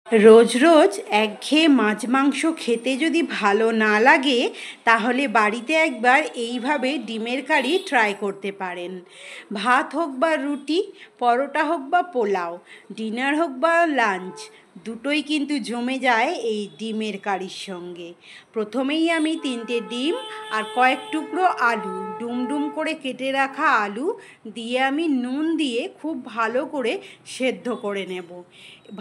রোজ রোজ একঘেয়ে মাছ মাংস খেতে যদি ভালো না লাগে তাহলে বাড়িতে একবার এইভাবে ডিমের কারি ট্রাই করতে পারেন। ভাত হোক বা রুটি, পরোটা হোক বা পোলাও, ডিনার হোক বা লাঞ্চ, দুটোই কিন্তু জমে যায় এই ডিমের কারির সঙ্গে। প্রথমেই আমি 3টে ডিম আর কয়েক টুকরো আলু, ডুম করে কেটে রাখা আলু দিয়ে আমি নুন দিয়ে খুব ভালো করে সেদ্ধ করে নেব।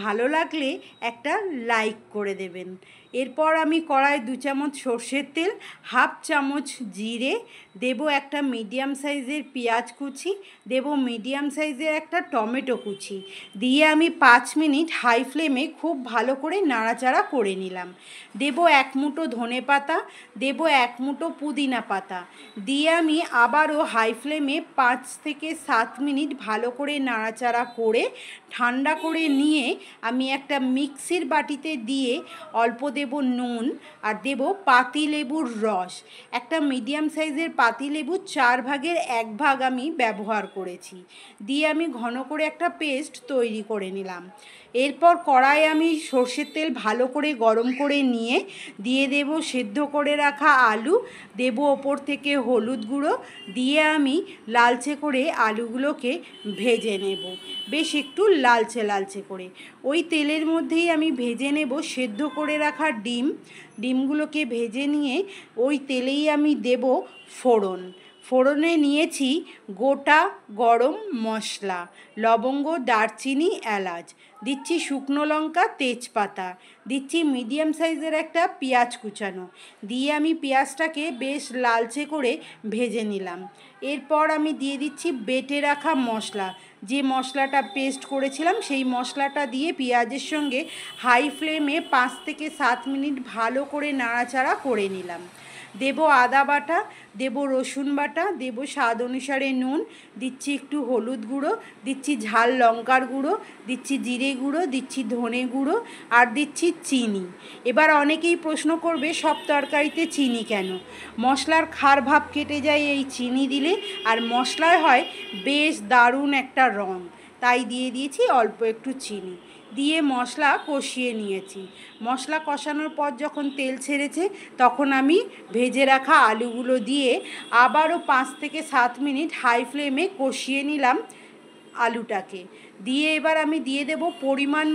ভালো লাগলে একটা লাইক করে দেবেন। এরপর আমি কড়াই 2 চামচ সর্ষের তেল, হাফ চামচ জিরে দেব, একটা মিডিয়াম সাইজের পেঁয়াজ কুচি দেব, মিডিয়াম সাইজের একটা টমেটো কুচি দিয়ে আমি 5 মিনিট হাই ফ্লেমে খুব ভালো করে নাড়াচাড়া করে নিলাম। দেব 1 মুঠো ধনে পাতা, দেব 1 মুঠো পুদিনা পাতা দিয়ে আমি আবারও হাই ফ্লেমে 5 থেকে 7 মিনিট ভালো করে নাড়াচাড়া করে ঠান্ডা করে নিয়ে আমি একটা মিক্সির বাটিতে দিয়ে অল্প দেব নুন আর দেব পাতিলেবুর রস। একটা মিডিয়াম সাইজের পাতিলেবু 4 ভাগের 1 ভাগ আমি ব্যবহার করেছি, দিয়ে আমি ঘন করে একটা পেস্ট তৈরি করে নিলাম। এরপর কড়াইয়ে আমি সর্ষের তেল ভালো করে গরম করে নিয়ে দিয়ে দেব সেদ্ধ করে রাখা আলু, দেব ওপর থেকে হলুদ গুঁড়ো দিয়ে আমি লালচে করে আলুগুলোকে ভেজে নেব, বেশ একটু লালচে করে। ওই তেলের মধ্যেই আমি ভেজে নেব সেদ্ধ করে রাখা ডিমগুলোকে ভেজে নিয়ে ওই তেলেই আমি দেব ফোড়নে নিয়েছি গোটা গরম মশলা, লবঙ্গ, দারচিনি, এলাচ, দিচ্ছি শুকনো লঙ্কা, তেজপাতা, দিচ্ছি মিডিয়াম সাইজের একটা পেঁয়াজ কুচানো দিয়ে আমি পেঁয়াজটাকে বেশ লালচে করে ভেজে নিলাম। এরপর আমি দিয়ে দিচ্ছি বেটে রাখা মশলা, যে মশলাটা পেস্ট করেছিলাম সেই মশলাটা দিয়ে পেঁয়াজের সঙ্গে হাই ফ্লেমে 5 থেকে 7 মিনিট ভালো করে নাড়াচাড়া করে নিলাম। দেব আদা বাটা, দেব রসুন বাটা, দেব স্বাদ অনুসারে নুন, দিচ্ছি একটু হলুদ গুঁড়ো, দিচ্ছি ঝাল লঙ্কার গুঁড়ো, দিচ্ছি জিরে গুঁড়ো, দিচ্ছি ধনে গুঁড়ো আর দিচ্ছি চিনি। এবার অনেকেই প্রশ্ন করবে সব তরকারিতে চিনি কেন? মশলার খার ভাব কেটে যায় এই চিনি দিলে, আর মশলায় হয় বেশ দারুণ একটা রং, তাই দিয়ে দিয়েছি অল্প একটু চিনি দিয়ে মশলা কষিয়ে নিয়েছি। মশলা কষানোর পর যখন তেল ছেড়েছে তখন আমি ভেজে রাখা আলুগুলো দিয়ে আবারও 5 থেকে 7 মিনিট হাই ফ্লেমে কষিয়ে নিলাম আলুটাকে। দিয়ে এবার আমি দিয়ে দেব পরিমাণ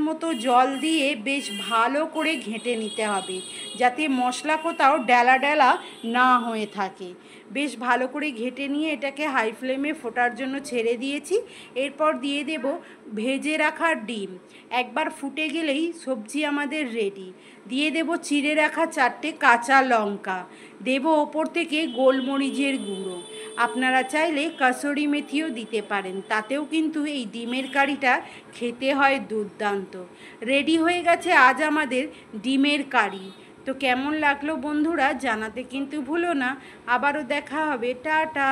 মতো জল দিয়ে বেশ ভালো করে ঘেঁটে নিতে হবে, যাতে মশলা কোথাও ডেলা না হয়ে থাকে। বেশ ভালো করে ঘেঁটে নিয়ে এটাকে হাই ফ্লেমে ফোটার জন্য ছেড়ে দিয়েছি। এরপর দিয়ে দেব ভেজে রাখা ডিম, একবার ফুটে গেলেই সবজি আমাদের রেডি। দিয়ে দেব চিড়ে রাখা 4টে কাঁচা লঙ্কা, দেব ওপর থেকে গোলমরিচের গুঁড়ো, আপনারা চাইলে কাসুরি মেথিও দিতে পারেন, তাতেও কিন্তু এই ডিমের কারিটা খেতে হয় দুর্দান্ত। রেডি হয়ে গেছে আজ আমাদের ডিমের কারি। তো কেমন লাগলো বন্ধুরা জানাতে কিন্তু ভুলো না। আবারও দেখা হবে, টাটা।